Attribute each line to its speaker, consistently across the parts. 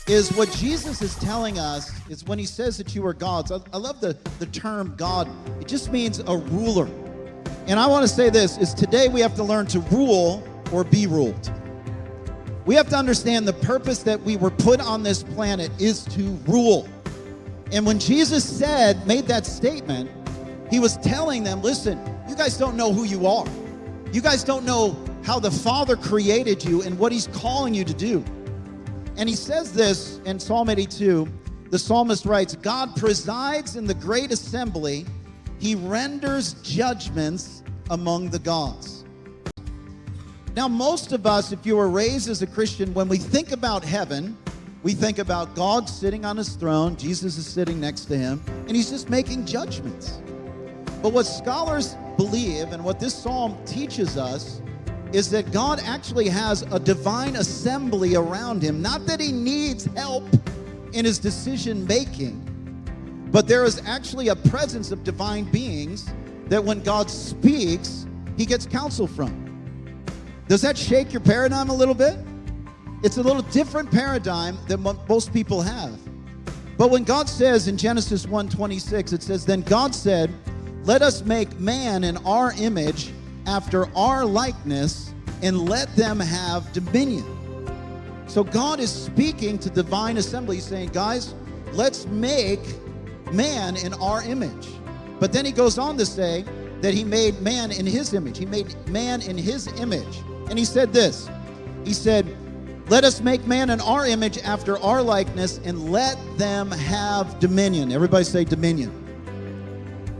Speaker 1: is what Jesus is telling us is when he says that you are gods. I love the term God. It just means a ruler. And I want to say this, is today we have to learn to rule or be ruled. We have to understand the purpose that we were put on this planet is to rule. And when Jesus made that statement, he was telling them, listen, you guys don't know who you are. You guys don't know how the Father created you and what he's calling you to do. And he says this in Psalm 82, the psalmist writes, God presides in the great assembly. He renders judgments among the gods. Now, most of us, if you were raised as a Christian, when we think about heaven, we think about God sitting on his throne, Jesus is sitting next to him, and he's just making judgments. But what scholars believe, and what this psalm teaches us, is that God actually has a divine assembly around him. Not that he needs help in his decision making, but there is actually a presence of divine beings that when God speaks, he gets counsel from. Does that shake your paradigm a little bit? It's a little different paradigm than what most people have. But when God says in Genesis 1:26, it says, then God said, let us make man in our image after our likeness, and let them have dominion. So God is speaking to divine assembly, saying, guys, let's make man in our image. But then he goes on to say that he made man in his image. He made man in his image. And he said this, he said, let us make man in our image after our likeness, and let them have dominion. Everybody say dominion.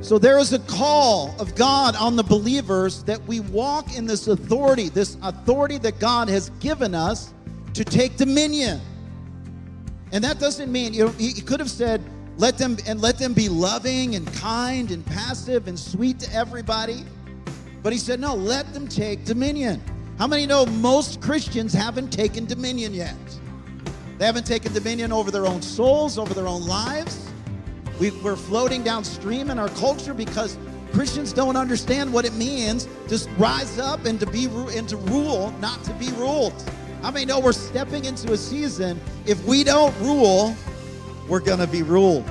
Speaker 1: So there is a call of God on the believers that we walk in this authority that God has given us to take dominion. And that doesn't mean, he could have said, let them be loving and kind and passive and sweet to everybody. But he said, no, let them take dominion. How many know most Christians haven't taken dominion yet? They haven't taken dominion over their own souls, over their own lives. We're floating downstream in our culture because Christians don't understand what it means to rise up and to rule, not to be ruled. How many know we're stepping into a season, if we don't rule, we're going to be ruled?